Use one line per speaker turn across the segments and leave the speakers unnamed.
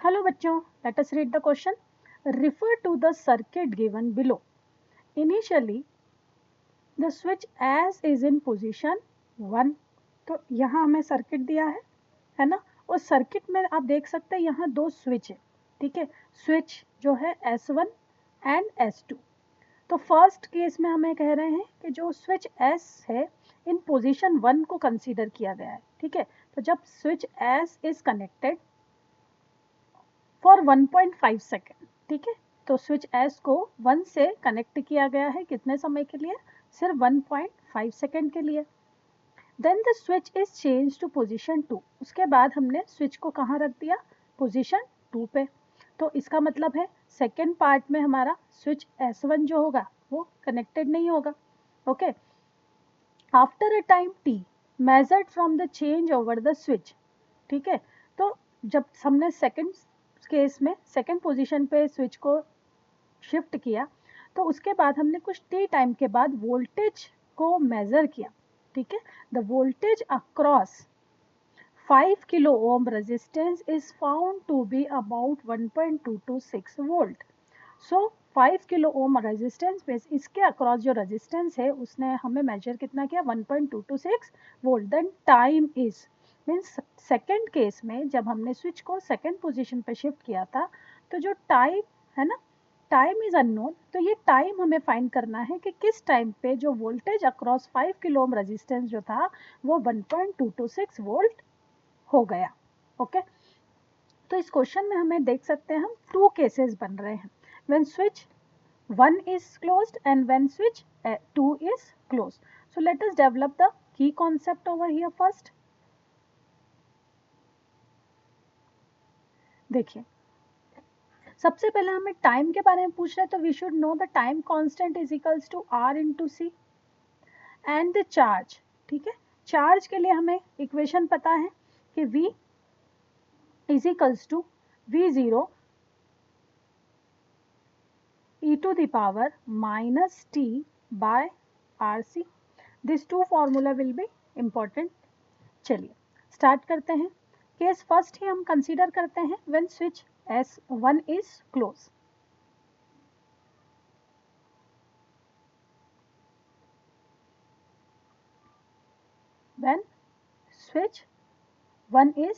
Hello bachcho, let us read the question. Refer to the circuit given below. Initially, the switch as is in position 1. तो यहाँ हमें circuit दिया है ना. और सर्किट में आप देख सकते हैं यहाँ दो स्विच है. ठीक है, स्विच जो है S1 एंड S2. तो फर्स्ट केस में हमें कह रहे हैं कि जो स्विच S है इन पोजीशन 1 को कंसीडर किया गया है. ठीक है, तो जब switch S is connected for 1.5 second. ठीक है, तो स्विच S को 1 से कनेक्ट किया गया है कितने समय के लिए, सिर्फ 1.5 सेकेंड के लिए. Then the switch is change to position 2. उसके बाद हमने स्विच को कहाँ रख दिया, पोजीशन 2 पे. तो इसका मतलब है सेकेंड पार्ट में हमारा स्विच S1 जो होगा वो कनेक्टेड नहीं होगा. Okay, after a time t measured from the change over the switch. ठीक है, तो जब हमने सेकेंड केस में सेकेंड पोजीशन पे स्विच को शिफ्ट किया तो उसके बाद हमने कुछ टी टाइम के बाद वोल्टेज को मेजर किया. ठीक है, the voltage across 5 kilo ohm resistance is found to be about 1.226 volt. So 5 kilo ohm resistance पे इसके अक्रॉस जो रेजिस्टेंस है उसने हमें मेजर कितना किया, 1.226 volt. Then time is means second case में जब हमने स्विच को सेकेंड पोजीशन पे शिफ्ट किया था तो जो टाइम है ना, टाइम इज अननोन. तो ये टाइम हमें फाइंड करना है कि किस टाइम पे जो voltage across 5 kilo ohm resistance जो था वो 1.226 वोल्ट हो गया. ओके, तो इस क्वेश्चन में हमें देख सकते हैं हम टू केसेस बन रहे हैं, when switch 1 is closed and when switch 2 is closed. So let us develop the key concept over here first. देखिए, सबसे पहले हमें टाइम के बारे में पूछ रहे हैं तो we should know the time constant is equals to R into C and the charge. ठीक है, चार्ज के लिए हमें इक्वेशन पता है कि v is equals to v0 e to the power minus t by rc. This two formula will be important. चलिए start करते हैं. केस फर्स्ट ही हम कंसीडर करते हैं when switch S1 is close. When switch 1 is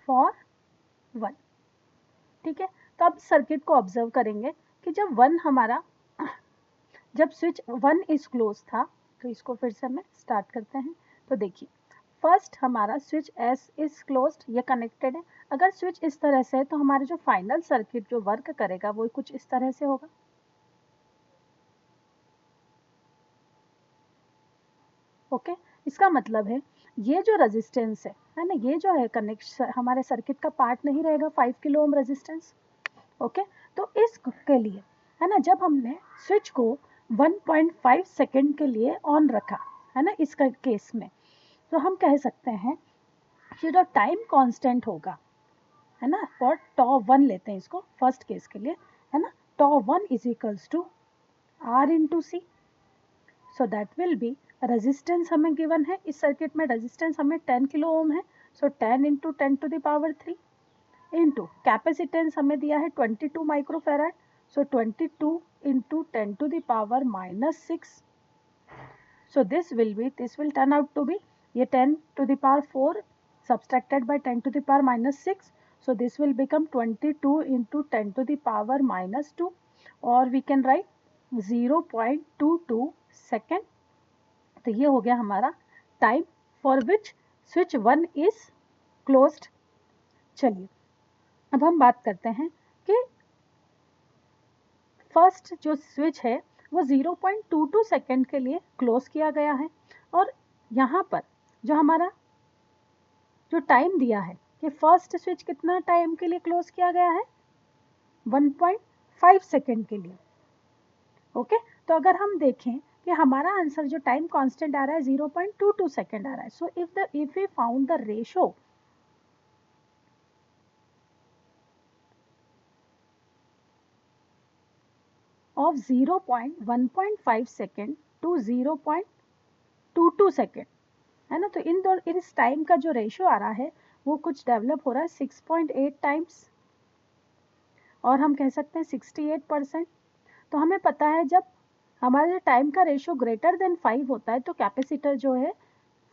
for 1. ठीक है, तो अब सर्किट को ऑब्जर्व करेंगे कि जब 1 हमारा जब स्विच 1 इज क्लोज था तो इसको फिर से हमें स्टार्ट करते हैं. तो देखिए फर्स्ट हमारा स्विच S इज क्लोज्ड, ये कनेक्टेड है. अगर स्विच इस तरह से है तो हमारा जो फाइनल सर्किट जो वर्क करेगा वो कुछ इस तरह से होगा. ओके, इसका मतलब है ये जो रेजिस्टेंस है ना, ये जो है कनेक्शन हमारे सर्किट का पार्ट नहीं रहेगा 5 किलो ओम रेजिस्टेंस. ओके, तो इसके लिए है ना, जब हमने स्विच को 1.5 सेकेंड के लिए ऑन रखा है ना इस केस में, तो हम कह सकते हैं कि जो टाइम कांस्टेंट होगा है ना, फॉर टॉ 1 लेते हैं इसको फर्स्ट केस के लिए है ना, tau 1 is equals to R into C. So that will be resistance हमें गिवन है इस सर्किट में, रेजिस्टेंस हमें 10 किलो ओम है. So 10 into 10 to the power 3 into capacitance हमें दिया है 22 microfarad. So 22 into 10 to the power minus 6. So this will turn out to be ये 10 to the power 4 subtracted by 10 to the power minus 6. So this will become 22 into 10 to the power minus 2, or we can write 0.22 second. तो ये हो गया हमारा time for which switch 1 is closed. चलिए अब हम बात करते हैं कि फर्स्ट जो स्विच है वो 0.22 सेकेंड के लिए क्लोज किया गया है, और यहाँ पर जो हमारा जो टाइम दिया है कि फर्स्ट स्विच कितना टाइम के लिए क्लोज किया गया है, 1.5 सेकेंड के लिए. ओके, तो अगर हम देखें कि हमारा आंसर जो टाइम कांस्टेंट आ रहा है 0.22 सेकेंड आ रहा है. So if we found the ratio of 1.5 second to 0.22 second, है ना। तो इन दो इस टाइम का जो रेशियो आ रहा है वो कुछ डेवलप हो रहा है 6.8 टाइम्स, और हम कह सकते हैं 68%। तो हमें पता है जब हमारे टाइम का रेशियो ग्रेटर देन 5 होता है तो कैपेसिटर जो है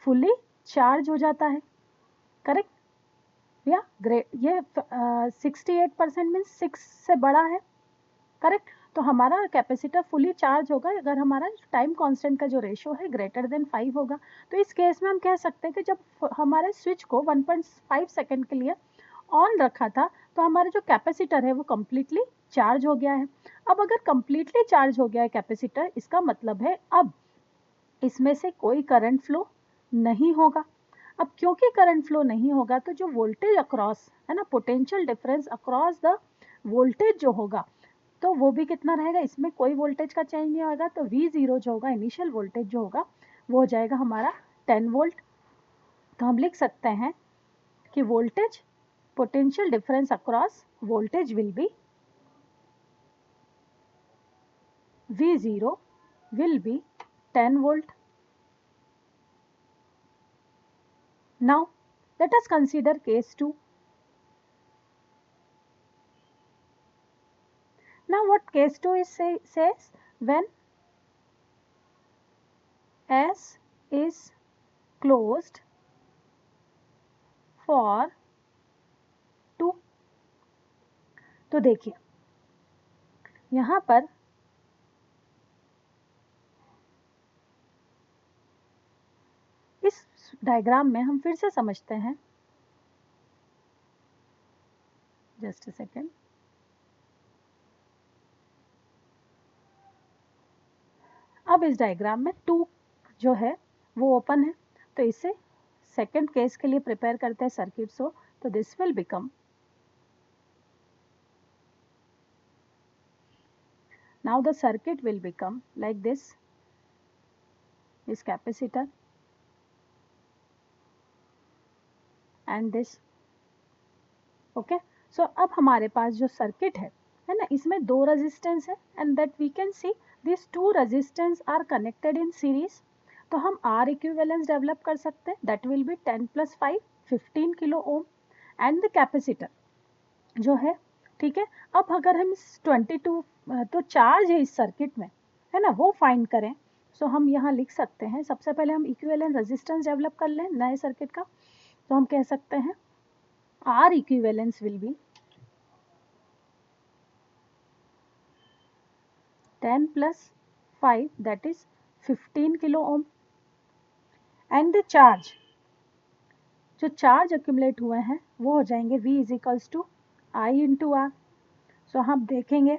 फुली चार्ज हो जाता है, करेक्ट या ग्रेट। ये 68% मीन्स 6 से बड़ा है, करेक्ट। तो हमारा कैपेसिटर फुली चार्ज होगा अगर हमारा टाइम कांस्टेंट का जो रेशियो है ग्रेटर देन 5 होगा। तो इस केस में हम कह सकते हैं कि जब हमारे स्विच को 1.5 सेकेंड के लिए ऑन रखा था तो हमारा जो कैपेसिटर है वो कम्प्लीटली चार्ज हो गया है। अब अगर कम्प्लीटली चार्ज हो गया है कैपेसिटर, इसका मतलब है अब इसमें से कोई करंट फ्लो नहीं होगा। अब क्योंकि करंट फ्लो नहीं होगा तो जो वोल्टेज अक्रॉस है ना, potential difference across the voltage जो होगा तो वो भी कितना रहेगा, इसमें कोई वोल्टेज का चेंज नहीं होगा। तो V0 जो होगा, इनिशियल वोल्टेज जो होगा वो हो जाएगा हमारा 10 वोल्ट। तो हम लिख सकते हैं कि voltage potential difference across voltage will be V0 will be 10 volt. Now let us consider case 2. Now what case 2 says, when S is closed for 2। तो देखिए यहाँ पर इस डायग्राम में हम फिर से समझते हैं, जस्ट अ सेकेंड। अब इस डायग्राम में 2 जो है वो ओपन है, तो इसे सेकेंड केस के लिए प्रिपेयर करते हैं सर्किट। सो तो this will become, now the circuit will become like this capacitor and this, okay। so अब हमारे पास जो सर्किट है ना, इसमें दो रेजिस्टेंस है and that we can see this two resistance are connected in series. तो हम आर इक्विवेलेंस डेवलप कर सकते हैं, that will be 10 + 5 15 kilo ohm and the capacitor जो है, ठीक है। अब अगर हम 22 तो चार्ज है इस सर्किट में, है ना, वो फाइंड करें। सो हम यहाँ लिख सकते हैं, सबसे पहले हम इक्विवेलेंट रेजिस्टेंस डेवलप कर लें नए सर्किट का। तो हम कह सकते हैं R equivalence will be 10 + 5 that is 15 kilo ohm and the charge, जो चार्ज एक्यूमुलेट हुए हैं वो हो जाएंगे V = I × R। सो हम देखेंगे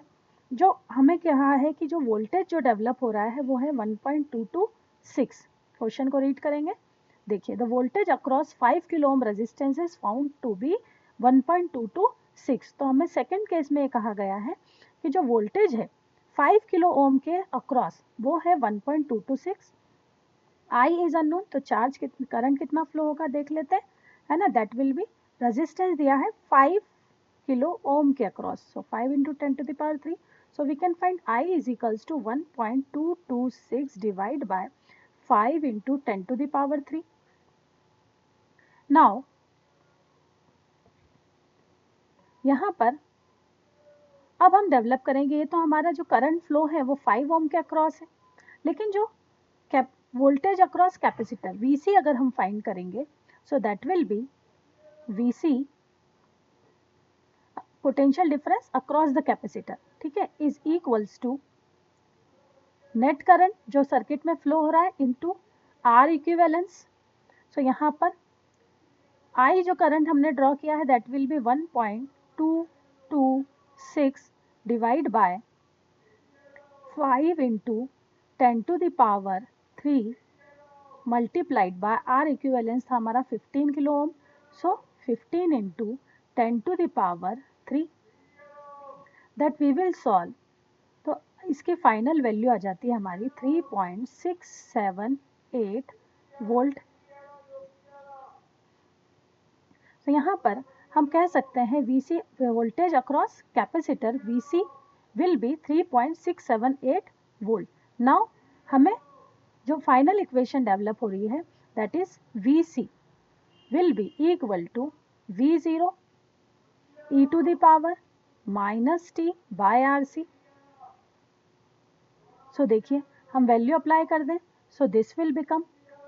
जो हमें कहा है कि जो वोल्टेज जो डेवलप हो रहा है वो है 1.226। क्वेश्चन को रीड करेंगे, देखिए the voltage across 5 kilo ohm resistance is found to be 1.226। तो हमें सेकंड केस में कहा गया है कि जो वोल्टेज है 5 किलो ओम के अक्रॉस वो है 1.226। I इज अननोन, तो चार्ज करंट कितना फ्लो होगा देख लेते हैं, है ना। दैट विल बी, रेजिस्टेंस दिया है 5 किलो ओम के across, so 5 × 10⁻³ so we can find I is equals to 1.226 divided by 5 × 10⁻³। now यहाँ पर अब हम डेवलप करेंगे, ये तो हमारा जो करंट फ्लो है वो 5 ओम के अक्रॉस है, लेकिन जो वोल्टेज अक्रॉस कैपेसिटर VC अगर हम फाइंड करेंगे, so that will be VC potential difference across the capacitor, ठीक है, is equals to net current जो सर्किट में फ्लो हो रहा है इनटू आर इक्विवेलेंस। सो यहाँ पर I जो करंट हमने ड्रॉ किया है that will be 1.226 divide by 5 × 10⁻³ multiplied by R equivalence था हमारा 15 kilo ohm, so 15 × 10⁻³ that we will solve. तो इसकी फाइनल वैल्यू आ जाती है हमारी 3.678 वोल्ट। तो यहाँ पर हम कह सकते हैं VC voltage across capacitor VC will be 3.678 volt. Now हमें जो फाइनल इक्वेशन डेवलप हो रही है that is Vc will be equal to V0 e to the power minus t by RC. सो देखिए हम वैल्यू अप्लाई कर दें, so this will become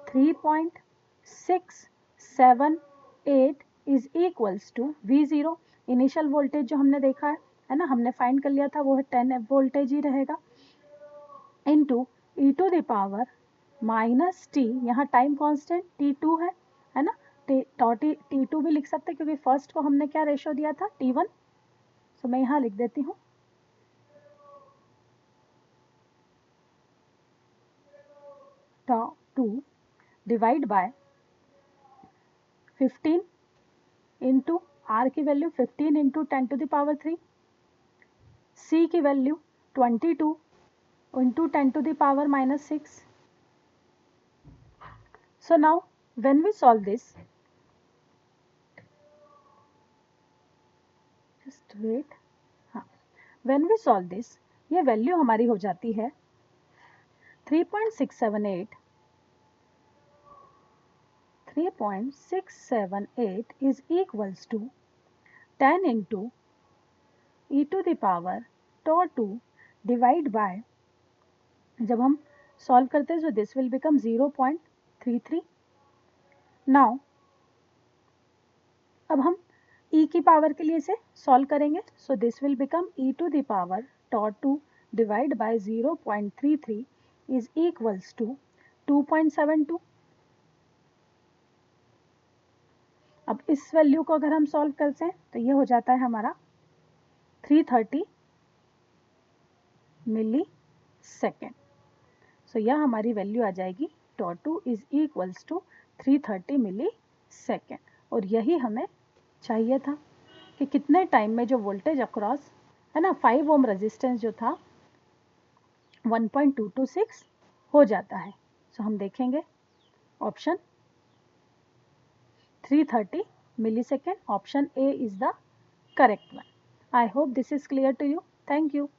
3.678 is equals to V0. Initial voltage जो हमने देखा है ना, हमने फाइंड कर लिया था, वो है 10 वोल्टेज ही रहेगा, into E to the power minus T, यहाँ टाइम कांस्टेंट T2 है ना, T2 भी लिख सकते हैं क्योंकि फर्स्ट को हमने क्या रेशो दिया था T1. सो मैं यहाँ लिख देती हूँ T2 divide by 15 into R की value 15 into 10 to the power 3, C की value 22 into 10 to the power minus 6. So now when we solve this, just wait, हाँ, व्हेन वी सॉल्व दिस ये वैल्यू हमारी हो जाती है 3.678 is equals to 10 into e to the power tau 2 divide by, जब हम solve करते हैं so this will become 0.33. now अब हम e की पावर के लिए इसे सॉल्व करेंगे, so this will become e to the power tau 2 divide by 0.33 is equals to 2.72. अब इस वैल्यू को अगर हम सॉल्व करते हैं तो ये हो जाता है हमारा 330 मिली सेकेंड. सो यह हमारी वैल्यू आ जाएगी tau 2 is equals to 330 millisecond. और यही हमें चाहिए था कि कितने टाइम में जो वोल्टेज अक्रॉस है ना 5 ओम रेजिस्टेंस जो था 1.226 हो जाता है. सो हम देखेंगे option 330 millisecond, option A is the correct one. I hope this is clear to you. Thank you.